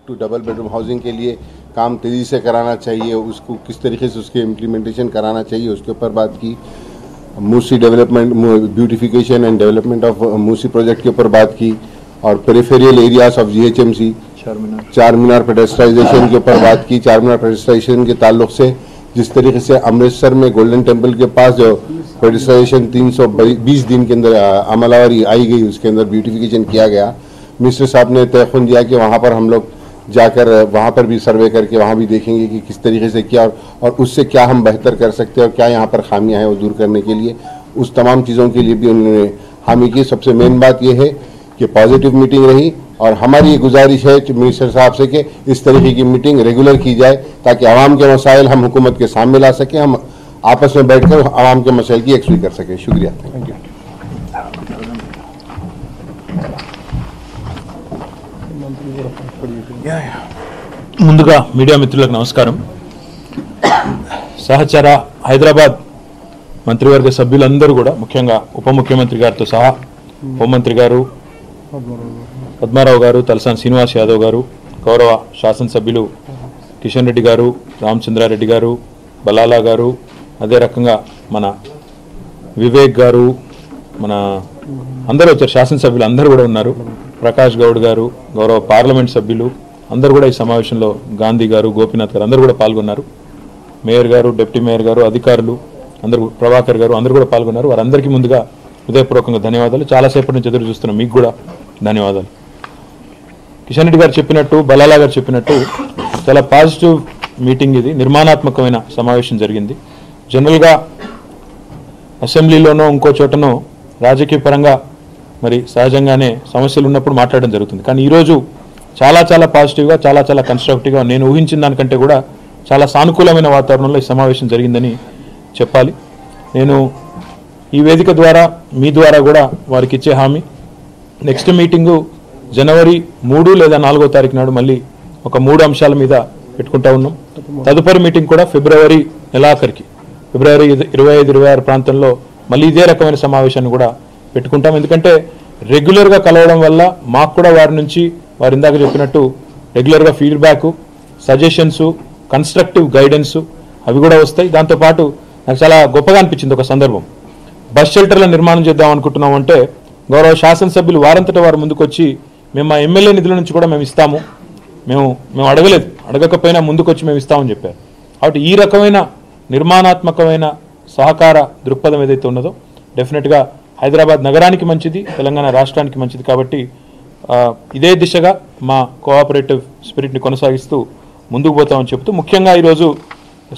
To double bedroom housing के लिए काम तेज़ी से कराना चाहिए, उसको किस तरीके से उसके इम्प्लीमेंटेशन कराना चाहिए, उसके ऊपर बात की। Musi development, beautification and development of Musi project के ऊपर बात की, और पेरिफेरियल एरियाज ऑफ जीएचएमसी चार मीनार पेडेस्ट्राइजेशन के ऊपर बात की। चार मीनार पेडेस्ट्राइजेशन के ताल्लुक से जिस तरीके से अमृतसर में गोल्डन टेम्पल के पास जो पेडिस्ट्राइजेशन 320 दिन के अंदर अमलावरी आई गई, उसके अंदर ब्यूटिफिकेशन किया गया। मिनिस्टर साहब ने तयखुन दिया कि वहाँ पर हम लोग जाकर वहाँ पर भी सर्वे करके वहाँ भी देखेंगे कि किस तरीके से किया और उससे क्या हम बेहतर कर सकते हैं और क्या यहाँ पर खामियाँ हैं वो दूर करने के लिए, उस तमाम चीज़ों के लिए भी उन्होंने हामी की। सबसे मेन बात यह है कि पॉजिटिव मीटिंग रही और हमारी ये गुजारिश है मिनिस्टर साहब से कि इस तरीके की मीटिंग रेगुलर की जाए ताकि आवाम के मसाइल हम हुकूमत के सामने ला सकें, हम आपस में बैठकर आवाम के मसाइल की यकसुई कर सकें। शुक्रिया, थैंक यू। ముందుగా మీడియా మిత్రులకు నమస్కారం. సహచర హైదరాబాద్ మంత్రివర్గ సభ్యులందరూ కూడా, ముఖ్యంగా ఉప ముఖ్యమంత్రి గారితో సహా హోంమంత్రి గారు పద్మారావు గారు, తలసాని శ్రీనివాస్ యాదవ్ గారు, గౌరవ శాసనసభ్యులు కిషన్ రెడ్డి గారు, రామచంద్రారెడ్డి గారు, బలాలా గారు, అదే రకంగా మన వివేక్ గారు, మన అందరూ వచ్చారు, శాసనసభ్యులు అందరూ కూడా ఉన్నారు, ప్రకాష్ గౌడ్ గారు, గౌరవ పార్లమెంట్ సభ్యులు అందరూ కూడా ఈ సమావేశంలో, గాంధీ గారు, గోపీనాథ్ గారు అందరూ కూడా పాల్గొన్నారు. మేయర్ గారు, డిప్యూటీ మేయర్ గారు, అధికారులు అందరూ, ప్రభాకర్ గారు అందరూ కూడా పాల్గొన్నారు. వారందరికీ ముందుగా హృదయపూర్వకంగా ధన్యవాదాలు. చాలాసేపటి నుంచి ఎదురు చూస్తున్నాం, మీకు కూడా ధన్యవాదాలు. కిషన్ రెడ్డి గారు చెప్పినట్టు, బలాలా గారు చెప్పినట్టు చాలా పాజిటివ్ మీటింగ్ ఇది, నిర్మాణాత్మకమైన సమావేశం జరిగింది. జనరల్గా అసెంబ్లీలోనో ఇంకో చోటనో రాజకీయ పరంగా మరి సహజంగానే సమస్యలు ఉన్నప్పుడు మాట్లాడడం జరుగుతుంది. కానీ ఈరోజు చాలా చాలా పాజిటివ్గా, చాలా చాలా కన్స్ట్రక్టివ్గా, నేను ఊహించిన దానికంటే కూడా చాలా సానుకూలమైన వాతావరణంలో ఈ సమావేశం జరిగిందని చెప్పాలి. నేను ఈ వేదిక ద్వారా, మీ ద్వారా కూడా వారికి ఇచ్చే హామీ, నెక్స్ట్ మీటింగు జనవరి 3 లేదా 4వ తారీఖు నాడు మళ్ళీ ఒక 3 అంశాల మీద పెట్టుకుంటా ఉన్నాం. తదుపరి మీటింగ్ కూడా ఫిబ్రవరి నెలాఖరికి, ఫిబ్రవరి 25-26 ప్రాంతంలో మళ్ళీ ఇదే రకమైన సమావేశాన్ని కూడా పెట్టుకుంటాం. ఎందుకంటే రెగ్యులర్గా కలవడం వల్ల మాకు కూడా వారి నుంచి, వారు ఇందాక చెప్పినట్టు రెగ్యులర్గా ఫీడ్బ్యాక్, సజెషన్స్, కన్స్ట్రక్టివ్ గైడెన్స్ అవి కూడా వస్తాయి. దాంతోపాటు నాకు చాలా గొప్పగా అనిపించింది ఒక సందర్భం, బస్ షెల్టర్ల నిర్మాణం చేద్దాం అనుకుంటున్నాం అంటే గౌరవ శాసనసభ్యులు వారంతటా వారు ముందుకొచ్చి, మేము మా ఎమ్మెల్యే నిధుల నుంచి కూడా మేము ఇస్తాము, మేము అడగలేదు, అడగకపోయినా ముందుకొచ్చి మేము ఇస్తామని చెప్పారు. కాబట్టి ఈ రకమైన నిర్మాణాత్మకమైన సహకార దృక్పథం ఏదైతే ఉన్నదో డెఫినెట్గా హైదరాబాద్ నగరానికి మంచిది, తెలంగాణ రాష్ట్రానికి మంచిది. కాబట్టి ఇదే దిశగా మా కోఆపరేటివ్ స్పిరిట్ని కొనసాగిస్తూ ముందుకు పోతామని చెప్తూ, ముఖ్యంగా ఈరోజు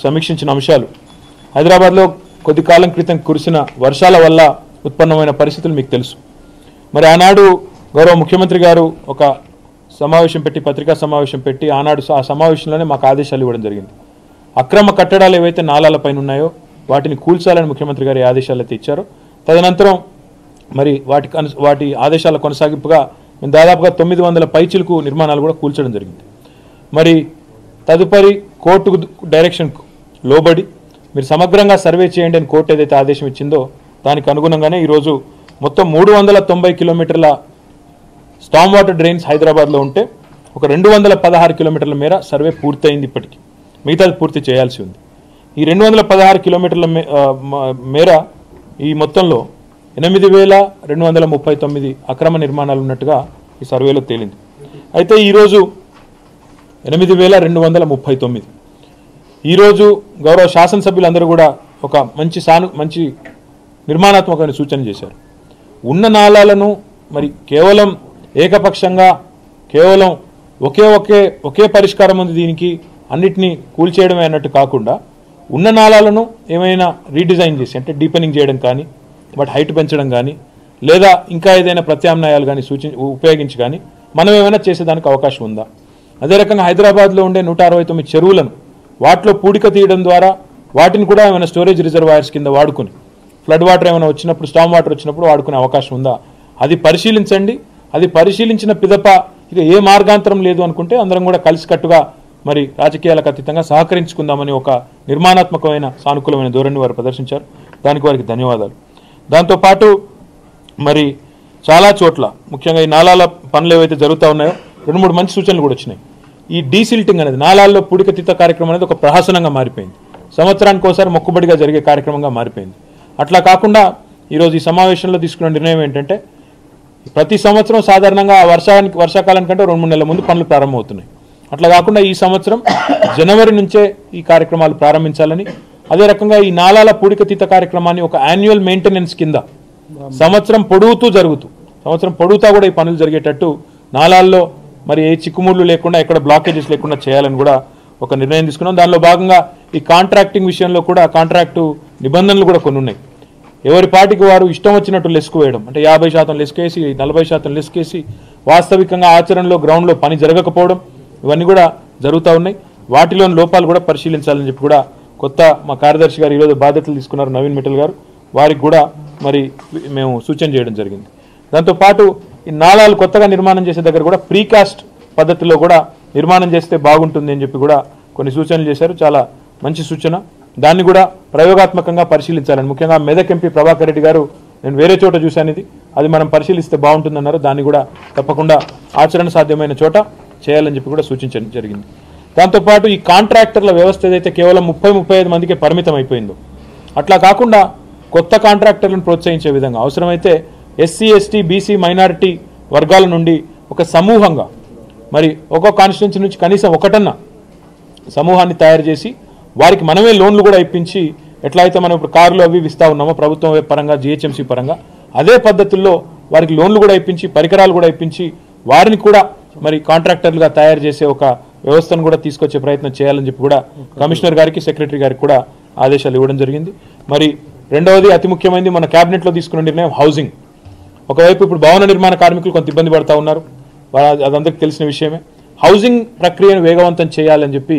సమీక్షించిన అంశాలు, హైదరాబాద్లో కొద్ది కాలం క్రితం కురిసిన వర్షాల వల్ల ఉత్పన్నమైన పరిస్థితులు మీకు తెలుసు. మరి ఆనాడు గౌరవ ముఖ్యమంత్రి గారు ఒక సమావేశం పెట్టి, పత్రికా సమావేశం పెట్టి, ఆనాడు ఆ సమావేశంలోనే మాకు ఆదేశాలు ఇవ్వడం జరిగింది. అక్రమ కట్టడాలు ఏవైతే నాలాల పైన ఉన్నాయో వాటిని కూల్చాలని ముఖ్యమంత్రి గారు ఆదేశాలు అయితే ఇచ్చారో, తదనంతరం మరి వాటి ఆదేశాల కొనసాగింపుగా మేము దాదాపుగా 900 పైచిలకు నిర్మాణాలు కూడా కూల్చడం జరిగింది. మరి తదుపరి కోర్టు డైరెక్షన్కు లోబడి మీరు సమగ్రంగా సర్వే చేయండి అని కోర్టు ఏదైతే ఆదేశం ఇచ్చిందో దానికి అనుగుణంగానే ఈరోజు మొత్తం 390 కిలోమీటర్ల స్టామ్ వాటర్ డ్రైన్స్ హైదరాబాద్లో ఉంటే ఒక 216 కిలోమీటర్ల మేర సర్వే పూర్తయింది. ఇప్పటికీ మిగతాది పూర్తి చేయాల్సి ఉంది. ఈ 216 కిలోమీటర్ల మేర ఈ మొత్తంలో 8,239 అక్రమ నిర్మాణాలు ఉన్నట్టుగా ఈ సర్వేలో తేలింది. అయితే ఈరోజు 8,239, ఈరోజు గౌరవ శాసనసభ్యులందరూ కూడా ఒక మంచి నిర్మాణాత్మకమైన సూచన చేశారు. ఉన్న నాళాలను మరి కేవలం ఏకపక్షంగా కేవలం ఒకే పరిష్కారం ఉంది దీనికి, అన్నిటినీ కూల్చేయడమే అన్నట్టు కాకుండా ఉన్న నాళాలను ఏమైనా రీడిజైన్ చేసి, అంటే డీపెనింగ్ చేయడం కానీ, బట్ హైట్ పెంచడం కానీ, లేదా ఇంకా ఏదైనా ప్రత్యామ్నాయాలు కానీ ఉపయోగించి కానీ మనం ఏమైనా చేసేదానికి అవకాశం ఉందా? అదే రకంగా హైదరాబాద్లో ఉండే 169 చెరువులను వాటిలో పూడిక తీయడం ద్వారా వాటిని కూడా ఏమైనా స్టోరేజ్ రిజర్వాయర్స్ కింద వాడుకుని ఫ్లడ్ వాటర్ ఏమైనా వచ్చినప్పుడు, స్టామ్ వాటర్ వచ్చినప్పుడు వాడుకునే అవకాశం ఉందా? అది పరిశీలించండి. అది పరిశీలించిన పిదప ఇక ఏ మార్గాంతరం లేదు అనుకుంటే అందరం కూడా కలిసికట్టుగా మరి రాజకీయాలకు అతీతంగా సహకరించుకుందామని ఒక నిర్మాణాత్మకమైన సానుకూలమైన ధోరణి వారు ప్రదర్శించారు. దానికి వారికి ధన్యవాదాలు. దాంతోపాటు మరి చాలా చోట్ల ముఖ్యంగా ఈ నాలాల పనులు ఏవైతే జరుగుతూ ఉన్నాయో 2-3 మంచి సూచనలు కూడా వచ్చినాయి. ఈ డీసిల్టింగ్ అనేది నాలాల్లో పూడికతీత కార్యక్రమం అనేది ఒక ప్రహసనంగా మారిపోయింది. సంవత్సరానికి ఒకసారి మొక్కుబడిగా జరిగే కార్యక్రమంగా మారిపోయింది. అట్లా కాకుండా ఈరోజు ఈ సమావేశంలో తీసుకున్న నిర్ణయం ఏంటంటే ప్రతి సంవత్సరం సాధారణంగా వర్షాకాలం కంటే 2-3 నెలల ముందు పనులు ప్రారంభమవుతున్నాయి. అట్లా కాకుండా ఈ సంవత్సరం జనవరి నుంచే ఈ కార్యక్రమాలు ప్రారంభించాలని, అదే రకంగా ఈ నాలాల పూడికతీత కార్యక్రమాన్ని ఒక యాన్యువల్ మెయింటెనెన్స్ కింద సంవత్సరం పొడుగుతా కూడా ఈ పనులు జరిగేటట్టు నాలాల్లో మరి ఏ చిక్కుముళ్ళు లేకుండా ఎక్కడ బ్లాకేజెస్ లేకుండా చేయాలని కూడా ఒక నిర్ణయం తీసుకున్నాం. దానిలో భాగంగా ఈ కాంట్రాక్టింగ్ విషయంలో కూడా కాంట్రాక్టు నిబంధనలు కూడా కొన్ని ఉన్నాయి. ఎవరి పాటికి వారు ఇష్టం వచ్చినట్టు లెస్కు వేయడం, అంటే 50% లెస్కేసి 40% లెస్కేసి వాస్తవికంగా ఆచరణలో గ్రౌండ్లో పని జరగకపోవడం, ఇవన్నీ కూడా జరుగుతూ ఉన్నాయి. వాటిలోని లోపాలు కూడా పరిశీలించాలని చెప్పి కూడా కొత్త మా కార్యదర్శి గారు ఈరోజు బాధ్యతలు తీసుకున్నారు, నవీన్ మిట్టల్ గారు. వారికి కూడా మరి మేము సూచన చేయడం జరిగింది. దాంతోపాటు ఈ నాలాలు కొత్తగా నిర్మాణం చేసే దగ్గర కూడా ప్రీకాస్ట్ పద్ధతిలో కూడా నిర్మాణం చేస్తే బాగుంటుంది అని చెప్పి కూడా కొన్ని సూచనలు చేశారు. చాలా మంచి సూచన. దాన్ని కూడా ప్రయోగాత్మకంగా పరిశీలించాలని, ముఖ్యంగా మెదక్ ఎంపీ ప్రభాకర్ రెడ్డి గారు నేను వేరే చోట చూశాను, అది మనం పరిశీలిస్తే బాగుంటుందన్నారు. దాన్ని కూడా తప్పకుండా ఆచరణ సాధ్యమైన చోట చేయాలని చెప్పి కూడా సూచించడం జరిగింది. దాంతోపాటు ఈ కాంట్రాక్టర్ల వ్యవస్థ ఏదైతే కేవలం 30-35 మందికి పరిమితం అయిపోయిందో అట్లా కాకుండా కొత్త కాంట్రాక్టర్లను ప్రోత్సహించే విధంగా అవసరమైతే ఎస్సీ, ఎస్టీ, బీసీ, మైనారిటీ వర్గాల నుండి ఒక సమూహంగా మరి ఒక్కో కాన్స్టిట్యున్సీ నుంచి కనీసం ఒకటన్నా సమూహాన్ని తయారు చేసి వారికి మనమే లోన్లు కూడా ఇప్పించి, ఎట్లా అయితే మనం ఇప్పుడు కార్లు అవి ఇస్తా ఉన్నామో ప్రభుత్వం పరంగా జిహెచ్ఎంసీ పరంగా అదే పద్ధతుల్లో వారికి లోన్లు కూడా ఇప్పించి పరికరాలు కూడా ఇప్పించి వారిని కూడా మరి కాంట్రాక్టర్లుగా తయారు చేసే ఒక వ్యవస్థను కూడా తీసుకొచ్చే ప్రయత్నం చేయాలని చెప్పి కూడా కమిషనర్ గారికి సెక్రటరీ గారికి కూడా ఆదేశాలు ఇవ్వడం జరిగింది. మరి రెండవది అతి ముఖ్యమైనది మన క్యాబినెట్లో తీసుకున్న నిర్ణయం హౌసింగ్. ఒకవైపు ఇప్పుడు భవన నిర్మాణ కార్మికులు కొంత ఇబ్బంది పడతా ఉన్నారు, అదందరికీ తెలిసిన విషయమే. హౌసింగ్ ప్రక్రియను వేగవంతం చేయాలని చెప్పి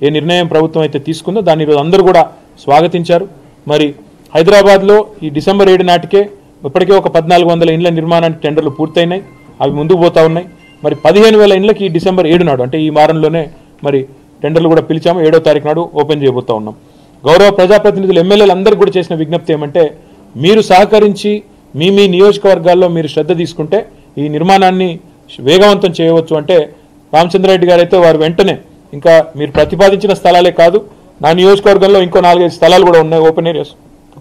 ఏ నిర్ణయం ప్రభుత్వం అయితే తీసుకుందో దాన్ని ఈరోజు అందరూ కూడా స్వాగతించారు. మరి హైదరాబాద్లో ఈ డిసెంబర్ 7 నాటికే ఇప్పటికే ఒక 1400 ఇండ్ల నిర్మాణానికి టెండర్లు పూర్తయినాయి, అవి ముందుకు పోతా ఉన్నాయి. మరి 15,000 ఇండ్లకి ఈ డిసెంబర్ 7 నాడు, అంటే ఈ వారంలోనే మరి టెండర్లు కూడా పిలిచాము. 7వ తారీఖు నాడు ఓపెన్ చేయబోతా ఉన్నాం. గౌరవ ప్రజాప్రతినిధులు ఎమ్మెల్యేలు అందరికీ కూడా చేసిన విజ్ఞప్తి ఏమంటే, మీరు సహకరించి మీ నియోజకవర్గాల్లో మీరు శ్రద్ధ తీసుకుంటే ఈ నిర్మాణాన్ని వేగవంతం చేయవచ్చు. అంటే రామచంద్రారెడ్డి గారు అయితే వారు వెంటనే ఇంకా మీరు ప్రతిపాదించిన స్థలాలే కాదు, నా నియోజకవర్గంలో ఇంకో 4-5 స్థలాలు కూడా ఉన్నాయి, ఓపెన్ ఏరియాస్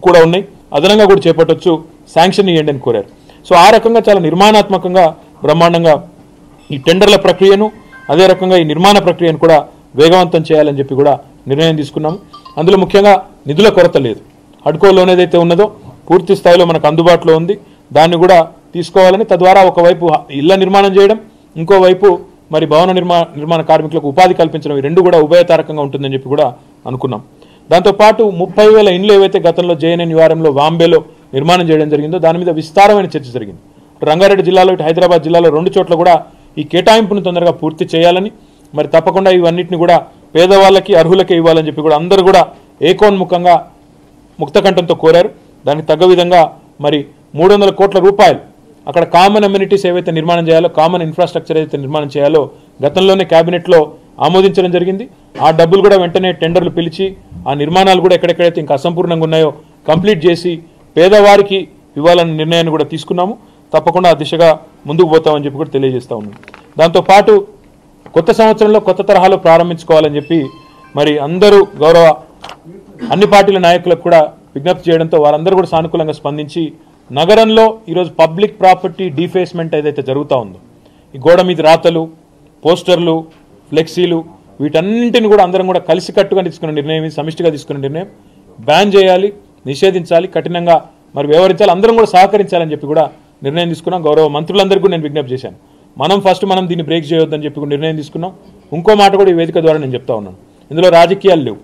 కూడా ఉన్నాయి, అదనంగా కూడా చేపట్టవచ్చు, శాంక్షన్ ఇవ్వండి అని కోరారు. సో ఆ రకంగా చాలా నిర్మాణాత్మకంగా బ్రహ్మాండంగా ఈ టెండర్ల ప్రక్రియను అదే రకంగా ఈ నిర్మాణ ప్రక్రియను కూడా వేగవంతం చేయాలని చెప్పి కూడా నిర్ణయం తీసుకున్నాము. అందులో ముఖ్యంగా నిధుల కొరత లేదు. హడ్కోలోనే ఏదైతే ఉన్నదో పూర్తి స్థాయిలో మనకు అందుబాటులో ఉంది, దాన్ని కూడా తీసుకోవాలని, తద్వారా ఒకవైపు ఇళ్ల నిర్మాణం చేయడం, ఇంకోవైపు మరి భవన నిర్మాణ కార్మికులకు ఉపాధి కల్పించడం, ఈ రెండు కూడా ఉభయతారకంగా ఉంటుందని చెప్పి కూడా అనుకున్నాం. దాంతోపాటు 30,000 ఇండ్లు ఏవైతే గతంలో JNNURMలో వాంబేలో నిర్మాణం చేయడం జరిగిందో దాని మీద విస్తారమైన చర్చ జరిగింది. రంగారెడ్డి జిల్లాలో ఇటు హైదరాబాద్ జిల్లాలో 2 చోట్ల కూడా ఈ కేటాయింపును తొందరగా పూర్తి చేయాలని, మరి తప్పకుండా ఇవన్నిటిని కూడా పేదవాళ్ళకి అర్హులకే ఇవ్వాలని చెప్పి కూడా అందరూ కూడా ఏకోన్ముఖంగా ముక్తకంఠంతో కోరారు. దానికి తగ్గ విధంగా మరి 300 కోట్ల రూపాయలు అక్కడ కామన్ అమ్యూనిటీస్ ఏవైతే నిర్మాణం చేయాలో, కామన్ ఇన్ఫ్రాస్ట్రక్చర్ ఏదైతే నిర్మాణం చేయాలో గతంలోనే క్యాబినెట్లో ఆమోదించడం జరిగింది. ఆ డబ్బులు కూడా వెంటనే టెండర్లు పిలిచి ఆ నిర్మాణాలు కూడా ఎక్కడెక్కడైతే ఇంకా అసంపూర్ణంగా ఉన్నాయో కంప్లీట్ చేసి పేదవారికి ఇవ్వాలనే నిర్ణయాన్ని కూడా తీసుకున్నాము. తప్పకుండా ఆ దిశగా ముందుకు పోతామని చెప్పి కూడా తెలియజేస్తా ఉన్నాం. దాంతోపాటు కొత్త సంవత్సరంలో కొత్త తరహాలో ప్రారంభించుకోవాలని చెప్పి మరి అందరూ గౌరవ అన్ని పార్టీల నాయకులకు కూడా విజ్ఞప్తి చేయడంతో వారందరూ కూడా సానుకూలంగా స్పందించి నగరంలో ఈరోజు పబ్లిక్ ప్రాపర్టీ డీఫేస్మెంట్ ఏదైతే జరుగుతూ ఉందో, ఈ గోడ మీద రాతలు, పోస్టర్లు, ఫ్లెక్సీలు, వీటన్నింటిని కూడా అందరం కూడా కలిసికట్టుగా తీసుకున్న నిర్ణయం, సమిష్టిగా తీసుకున్న నిర్ణయం బ్యాన్ చేయాలి, నిషేధించాలి, కఠినంగా మరి వ్యవహరించాలి, అందరం కూడా సహకరించాలని చెప్పి కూడా నిర్ణయం తీసుకున్నాం. గౌరవ మంత్రులందరికీ నేను విజ్ఞప్తి చేశాను, మనం దీన్ని బ్రేక్ చేయొద్దని చెప్పి నిర్ణయం తీసుకున్నాం. ఇంకో మాట కూడా ఈ వేదిక ద్వారా నేను చెప్తా ఉన్నాను, ఇందులో రాజకీయాలు లేవు.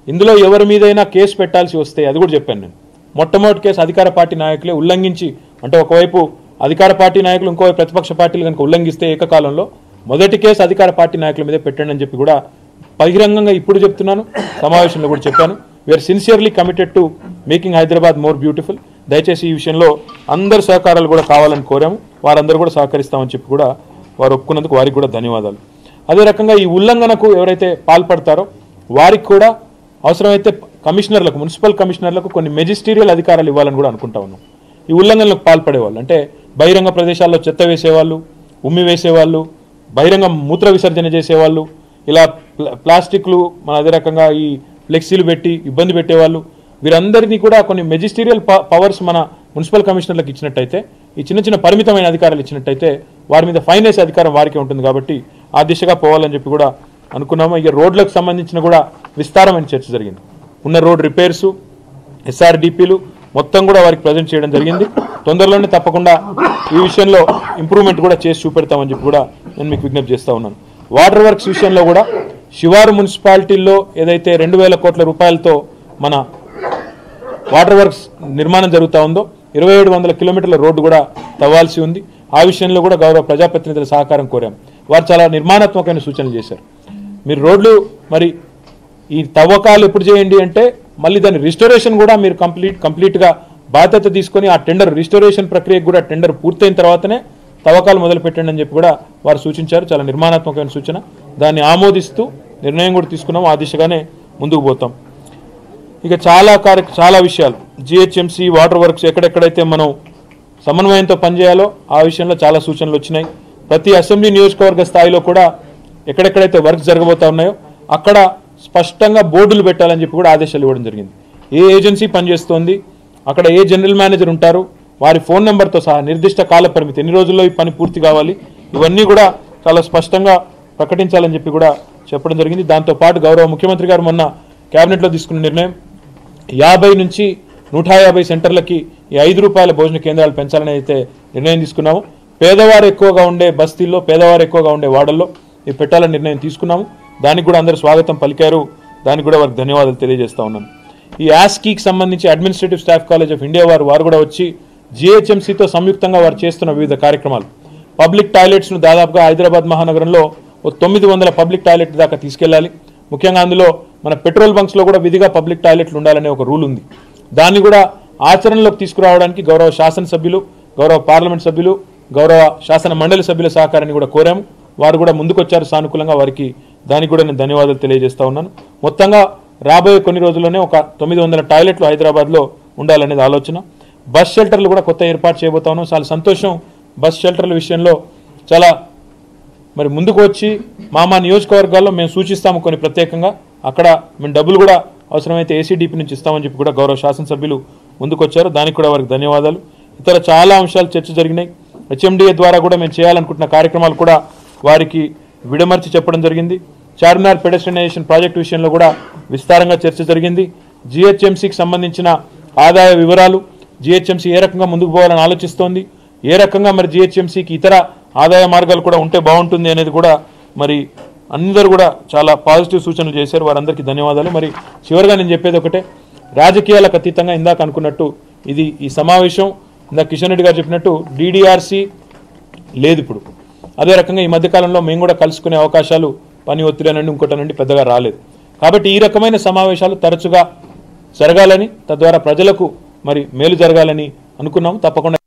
ఇందులో ఎవరి మీదైనా కేసు పెట్టాల్సి వస్తే అది కూడా చెప్పాను నేను. మొట్టమొదటి కేసు అధికార పార్టీ నాయకులే ఉల్లంఘించి, అంటే ఒకవైపు అధికార పార్టీ నాయకులు ఇంకో ప్రతిపక్ష పార్టీలు కనుక ఉల్లంఘిస్తే ఏకకాలంలో మొదటి కేసు అధికార పార్టీ నాయకుల మీదే పెట్టండి అని చెప్పి కూడా బహిరంగంగా ఇప్పుడు చెప్తున్నాను, సమావేశంలో కూడా చెప్పాను. We are sincerely committed to making Hyderabad more beautiful. దయచేసి ఈ విషయంలో అందరి సహకారాలు కూడా కావాలని కోరాము. వారందరూ కూడా సహకరిస్తామని చెప్పి కూడా వారు ఒప్పుకున్నందుకు వారికి కూడా ధన్యవాదాలు. అదే రకంగా ఈ ఉల్లంఘనకు ఎవరైతే పాల్పడతారో వారికి కూడా అవసరమైతే కమిషనర్లకు, మున్సిపల్ కమిషనర్లకు కొన్ని మెజిస్టీరియల్ అధికారాలు ఇవ్వాలని కూడా అనుకుంటా ఉన్నాం. ఈ ఉల్లంఘనలకు పాల్పడేవాళ్ళు, అంటే బహిరంగ ప్రదేశాల్లో చెత్త వేసేవాళ్ళు, ఉమ్మి వేసేవాళ్ళు, బహిరంగ మూత్ర విసర్జన చేసేవాళ్ళు, ఇలా ప్లాస్టిక్లు మన అదే రకంగా ఈ ఫ్లెక్సీలు పెట్టి ఇబ్బంది పెట్టేవాళ్ళు, వీరందరినీ కూడా కొన్ని మెజిస్టీరియల్ పవర్స్ మన మున్సిపల్ కమిషనర్లకు ఇచ్చినట్టయితే, ఈ చిన్న చిన్న పరిమితమైన అధికారాలు ఇచ్చినట్టయితే వారి మీద ఫైన్ వేసే అధికారం వారికే ఉంటుంది. కాబట్టి ఆ దిశగా పోవాలని చెప్పి కూడా అనుకున్నాము. ఇక రోడ్లకు సంబంధించిన కూడా విస్తారమైన చర్చ జరిగింది. ఉన్న రోడ్ రిపేర్సు, SRDPలు మొత్తం కూడా వారికి ప్రజెంట్ చేయడం జరిగింది. తొందరలోనే తప్పకుండా ఈ విషయంలో ఇంప్రూవ్మెంట్ కూడా చేసి చూపెడతామని చెప్పి కూడా నేను మీకు విజ్ఞప్తి చేస్తూ ఉన్నాను. వాటర్ వర్క్స్ విషయంలో కూడా శివారు మున్సిపాలిటీల్లో ఏదైతే 2000 కోట్ల రూపాయలతో మన వాటర్ వర్క్స్ నిర్మాణం జరుగుతూ ఉందో 2700 కిలోమీటర్ల రోడ్డు కూడా తవ్వాల్సి ఉంది. ఆ విషయంలో కూడా గౌరవ ప్రజాప్రతినిధుల సహకారం కోరాం. వారు చాలా నిర్మాణాత్మకమైన సూచనలు చేశారు. మీరు రోడ్లు మరి ఈ తవ్వకాలు ఎప్పుడు చేయండి అంటే మళ్ళీ దాని రిస్టోరేషన్ కూడా మీరు కంప్లీట్గా బాధ్యత తీసుకొని ఆ టెండర్ రిస్టోరేషన్ ప్రక్రియకు కూడా టెండర్ పూర్తయిన తర్వాతనే తవ్వకాలు మొదలు పెట్టండి అని చెప్పి కూడా వారు సూచించారు. చాలా నిర్మాణాత్మకమైన సూచన. దాన్ని ఆమోదిస్తూ నిర్ణయం కూడా తీసుకున్నాం. ఆ దిశగానే ముందుకు పోతాం. ఇక చాలా విషయాలు GHMC వాటర్ వర్క్స్ ఎక్కడెక్కడైతే మనం సమన్వయంతో పనిచేయాలో ఆ విషయంలో చాలా సూచనలు వచ్చినాయి. ప్రతి అసెంబ్లీ నియోజకవర్గ స్థాయిలో కూడా ఎక్కడెక్కడైతే వర్క్ జరగబోతా ఉన్నాయో అక్కడ స్పష్టంగా బోర్డులు పెట్టాలని చెప్పి కూడా ఆదేశాలు ఇవ్వడం జరిగింది. ఏ ఏజెన్సీ పనిచేస్తోంది, అక్కడ ఏ జనరల్ మేనేజర్ ఉంటారు, వారి ఫోన్ నెంబర్తో సహా నిర్దిష్ట కాల పరిమితి, ఎన్ని రోజుల్లో ఈ పని పూర్తి కావాలి, ఇవన్నీ కూడా చాలా స్పష్టంగా ప్రకటించాలని చెప్పి కూడా చెప్పడం జరిగింది. దాంతోపాటు గౌరవ ముఖ్యమంత్రి గారు మొన్న క్యాబినెట్లో తీసుకున్న నిర్ణయం 50 నుంచి 150 సెంటర్లకి ఈ ₹5 భోజన కేంద్రాలు పెంచాలని అయితే నిర్ణయం తీసుకున్నాము. పేదవారు ఎక్కువగా ఉండే బస్తీల్లో, పేదవారు ఎక్కువగా ఉండే వార్డుల్లో ఇది పెట్టాలని నిర్ణయం తీసుకున్నాము. దానికి కూడా అందరూ స్వాగతం పలికారు. దానికి కూడా వారికి ధన్యవాదాలు తెలియజేస్తా ఉన్నాను. ఈ ASCIకి సంబంధించి administrative staff college of India వారు కూడా వచ్చి GHMCతో సంయుక్తంగా వారు చేస్తున్న వివిధ కార్యక్రమాలు, పబ్లిక్ టాయిలెట్స్ను దాదాపుగా హైదరాబాద్ మహానగరంలో 900 పబ్లిక్ టాయిలెట్ దాకా తీసుకెళ్లాలి. ముఖ్యంగా అందులో మన పెట్రోల్ బంక్స్లో కూడా విధిగా పబ్లిక్ టాయిలెట్లు ఉండాలనే ఒక రూల్ ఉంది. దాన్ని కూడా ఆచరణలోకి తీసుకురావడానికి గౌరవ శాసనసభ్యులు, గౌరవ పార్లమెంట్ సభ్యులు, గౌరవ శాసన మండలి సభ్యుల సహకారాన్ని కూడా కోరాము. వారు కూడా ముందుకొచ్చారు సానుకూలంగా. వారికి దానికి కూడా నేను ధన్యవాదాలు తెలియజేస్తా ఉన్నాను. మొత్తంగా రాబోయే కొన్ని రోజుల్లోనే ఒక 900 టాయిలెట్లు హైదరాబాద్లో ఉండాలనేది ఆలోచన. బస్ షెల్టర్లు కూడా కొత్త ఏర్పాటు చేయబోతా ఉన్నాం. చాలా సంతోషం. బస్ షెల్టర్ల విషయంలో చాలా మరి ముందుకు వచ్చి మా నియోజకవర్గాల్లో మేము సూచిస్తాము కొన్ని ప్రత్యేకంగా, అక్కడ మేము డబ్బులు కూడా అవసరమైతే ACDP నుంచి ఇస్తామని చెప్పి కూడా గౌరవ శాసనసభ్యులు ముందుకొచ్చారు. దానికి కూడా వారికి ధన్యవాదాలు. ఇతర చాలా అంశాలు చర్చ జరిగినాయి. HMDA ద్వారా కూడా మేము చేయాలనుకుంటున్న కార్యక్రమాలు కూడా వారికి విడమర్చి చెప్పడం జరిగింది. చార్మినార్ పెడెస్ట్రియనైజేషన్ ప్రాజెక్టు విషయంలో కూడా విస్తారంగా చర్చ జరిగింది. GHMCకి సంబంధించిన ఆదాయ వివరాలు, GHMC ఏ రకంగా ముందుకు పోవాలని ఆలోచిస్తోంది, ఏ రకంగా మరి GHMCకి ఇతర ఆదాయ మార్గాలు కూడా ఉంటే బాగుంటుంది అనేది కూడా మరి అందరూ కూడా చాలా పాజిటివ్ సూచనలు చేశారు. వారందరికీ ధన్యవాదాలు. మరి చివరిగా నేను చెప్పేది ఒకటే, రాజకీయాలకు అతీతంగా ఇందాక అనుకున్నట్టు ఇది ఈ సమావేశం ఇందాక కిషన్ రెడ్డి గారు చెప్పినట్టు DDRC లేదు ఇప్పుడు. అదే రకంగా ఈ మధ్యకాలంలో మేము కూడా కలుసుకునే అవకాశాలు పని ఒత్తిడినండి ఇంకోటనండి పెద్దగా రాలేదు. కాబట్టి ఈ రకమైన సమావేశాలు తరచుగా జరగాలని, తద్వారా ప్రజలకు మరి మేలు జరగాలని అనుకున్నాము. తప్పకుండా